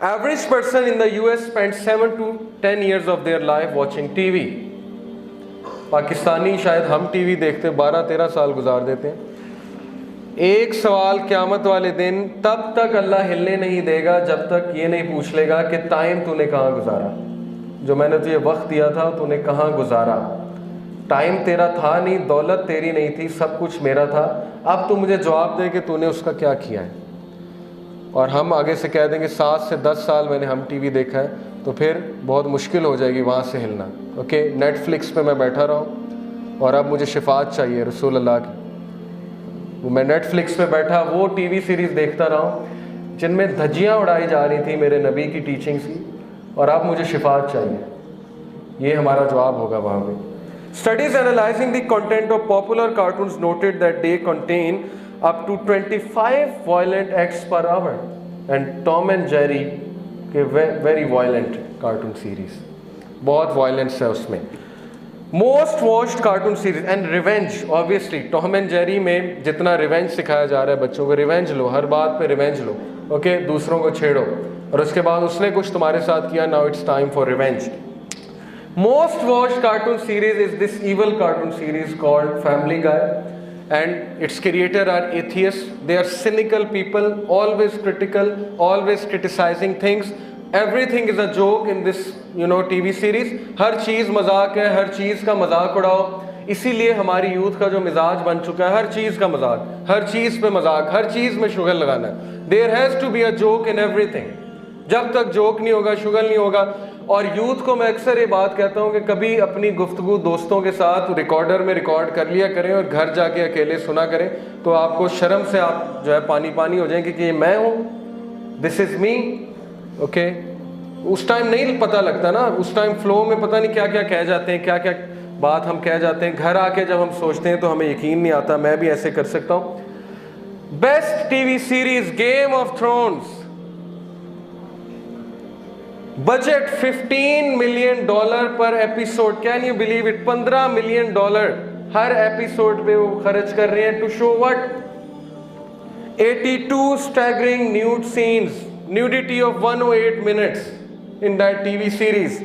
Average person in the US spends 7 to 10 years of their life watching TV. Pakistani शायद हम TV देखते 12-13 साल गुजार देते हैं। एक सवाल क़यामत वाले दिन तब तक अल्लाह हिलने नहीं देगा जब तक ये नहीं पूछ लेगा कि टाइम तूने कहाँ गुजारा, जो मैंने तुझे वक्त दिया था तूने कहाँ गुजारा। टाइम तेरा था नहीं, दौलत तेरी नहीं थी, सब कुछ मेरा था, अब तू मुझे जवाब दे कि तूने उसका क्या किया है। और हम आगे से कह देंगे 7 से 10 साल मैंने हम टीवी देखा है, तो फिर बहुत मुश्किल हो जाएगी वहाँ से हिलना। ओके, नेटफ्लिक्स पे मैं बैठा रहा हूँ और अब मुझे शिफात चाहिए रसूल अल्लाह की, वो मैं नेटफ्लिक्स पे बैठा वो टीवी सीरीज़ देखता रहा हूँ जिनमें धज्जियाँ उड़ाई जा रही थी मेरे नबी की टीचिंग्स की, और अब मुझे शिफात चाहिए। ये हमारा जवाब होगा वहाँ पे। Studies analyzing the content of popular cartoons noted that they contain up to 25 violent acts per hour, and Tom and Jerry के very violent cartoon series, बहुत violence है उसमें। Most watched cartoon series and revenge, obviously Tom and Jerry में जितना revenge सिखाया जा रहा है बच्चों को, revenge लो, हर बात पे revenge लो, ओके, दूसरों को छेड़ो, और उसके बाद उसने कुछ तुम्हारे साथ किया, now it's time for revenge। Most watched cartoon series is this evil cartoon series called Family Guy, and its creator are atheists. They are cynical people, always critical, always criticizing things. Everything is a joke in this TV series. हर चीज़ मजाक है, हर चीज़ का मजाक उड़ाओ। इसीलिए हमारी youth का जो मिजाज बन चुका है, हर चीज़ का मजाक, हर चीज़ पे मजाक, हर चीज़ में शुगल लगाना है। There has to be a joke in everything। जब तक जोक नहीं होगा, शुगल नहीं होगा। और यूथ को मैं अक्सर ये बात कहता हूँ कि कभी अपनी गुफ्तगू दोस्तों के साथ रिकॉर्डर में रिकॉर्ड कर लिया करें और घर जाके अकेले सुना करें, तो आपको शर्म से आप जो है पानी पानी हो जाएंगे कि ये मैं हूँ, दिस इज़ मी। ओके, उस टाइम नहीं पता लगता ना, उस टाइम फ्लो में पता नहीं क्या क्या कह जाते हैं, क्या क्या बात हम कह जाते हैं। घर आके जब हम सोचते हैं तो हमें यकीन नहीं आता मैं भी ऐसे कर सकता हूँ। Best TV series Game of Thrones, budget $15 million per episode, can you believe it? $15 million हर एपिसोड पे वो खर्च कर रहे हैं। To show what? 82 staggering nude scenes, nudity of 108 minutes in that TV series.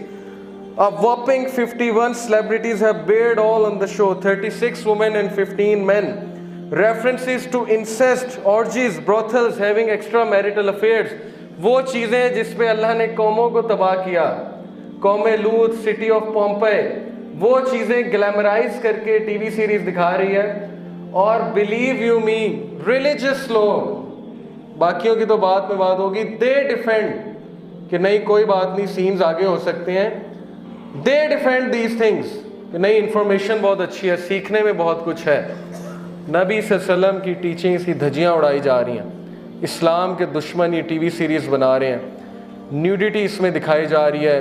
A whopping 51 celebrities have bared all on the show, 36 women and 15 men. References to incest, orgies, brothels, having extramarital affairs, वो चीज़ें जिस पे अल्लाह ने कौमों को तबाह किया, कौम लूत, सिटी ऑफ पोम्पे, वो चीज़ें ग्लैमराइज करके टीवी सीरीज दिखा रही है। और बिलीव यू मी, रिलीजियस लोग, बाकियों की तो बात में बात होगी, दे डिफेंड कि नहीं कोई बात नहीं, सीन्स आगे हो सकते हैं। दे डिफेंड दीज थिंग्स कि नहीं, इंफॉर्मेशन बहुत अच्छी है, सीखने में बहुत कुछ है। नबी सल्लल्लाहु अलैहि वसल्लम की टीचिंग्स की धज्जियाँ उड़ाई जा रही हैं, इस्लाम के दुश्मन ये टीवी सीरीज़ बना रहे हैं, न्यूडिटी इसमें दिखाई जा रही है,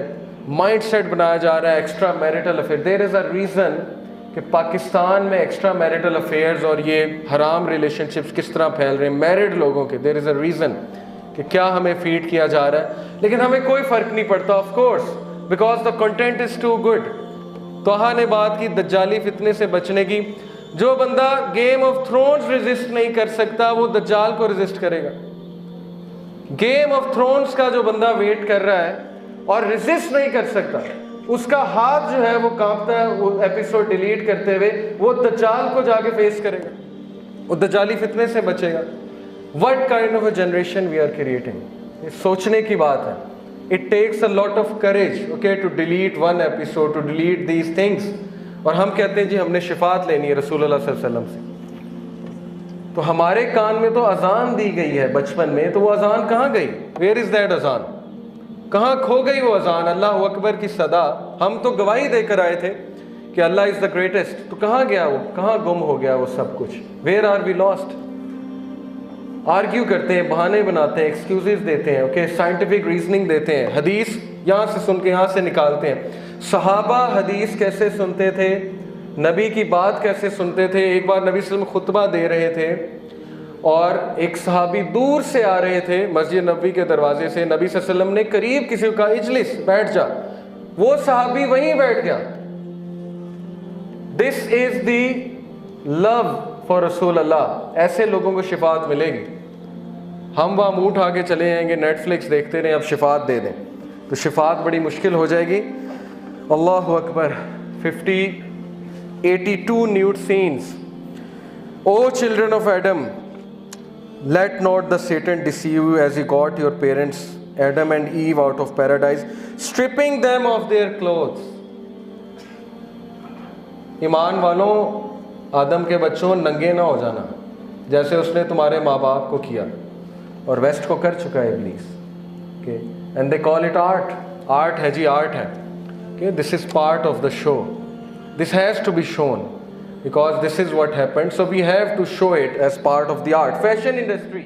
माइंडसेट बनाया जा रहा है, extra marital affair. There is a reason कि पाकिस्तान में एक्स्ट्रा मैरिटल अफेयर्स और ये हराम रिलेशनशिप्स किस तरह फैल रहे हैं मैरिड लोगों के। देयर इज़ अ रीज़न कि क्या हमें फीड किया जा रहा है, लेकिन हमें कोई फ़र्क नहीं पड़ता, of course, because the content is too good. Toha ने बात की दज्जाली फितने से बचने की। जो बंदा गेम ऑफ थ्रोन्स रेजिस्ट नहीं कर सकता वो दज्जाल को रेजिस्ट करेगा। गेम ऑफ थ्रोन्स का जो बंदा वेट कर रहा है और रेजिस्ट नहीं कर सकता, उसका हाथ जो है वो कांपता है वो एपिसोड डिलीट करते हुए, वो दज्जाल को जाके फेस करेगा, वो दज्जाली फितने से बचेगा। What kind of a generation we are creating, ये सोचने की बात है। It takes a lot of courage, okay, to delete one episode, to delete these things. और हम कहते हैं जी हमने शिफात लेनी है रसूलुल्लाह सल्लल्लाहु अलैहि वसल्लम से। तो हमारे कान में तो अजान दी गई है बचपन में, तो वो अजान कहाँ गई? वेयर इज़ दैट अजान? कहाँ खो गई वो अजान? अल्लाह अकबर की सदा, हम तो गवाही देकर आए थे कि अल्लाह इज़ द ग्रेटेस्ट, तो कहाँ गया वो? कहाँ गुम हो गया वो सब कुछ? Where are we lost? Argue करते हैं, बहाने बनाते हैं, एक्सक्यूजेस देते हैं, ओके, साइंटिफिक रीजनिंग देते हैं, हदीस यहाँ से सुन के यहाँ से निकालते हैं। सहाबा हदीस कैसे सुनते थे, नबी की बात कैसे सुनते थे। एक बार नबी सल्लल्लाहु अलैहि वसल्लम खुतबा दे रहे थे और एक सहाबी दूर से आ रहे थे मस्जिद नबी के दरवाजे से, नबी सल्लल्लाहु अलैहि वसल्लम ने करीब किसी को कहा इजलिस, बैठ जा, वो सहाबी वहीं बैठ गया। This is the love for रसूल अल्लाह। ऐसे लोगों को शिफात मिलेगी। हम वहाँ मुँह उठा के चले जाएंगे, नेटफ्लिक्स देखते रहें, अब शिफात दे दें, तो शिफात बड़ी मुश्किल हो जाएगी। अल्लाह Akbar. 82 nude scenes. O children of Adam, let not the Satan deceive you as he got your parents Adam and Eve out of paradise, stripping them of their clothes. ईमान वालों, आदम के बच्चों, नंगे ना हो जाना जैसे उसने तुम्हारे माँ बाप को किया, और वेस्ट को कर चुका है इब्लीस। Okay, and they call it art. Art है जी, art है। Okay, this is part of the show. This has to be shown because this is what happened. So we have to show it as part of the art. Fashion industry.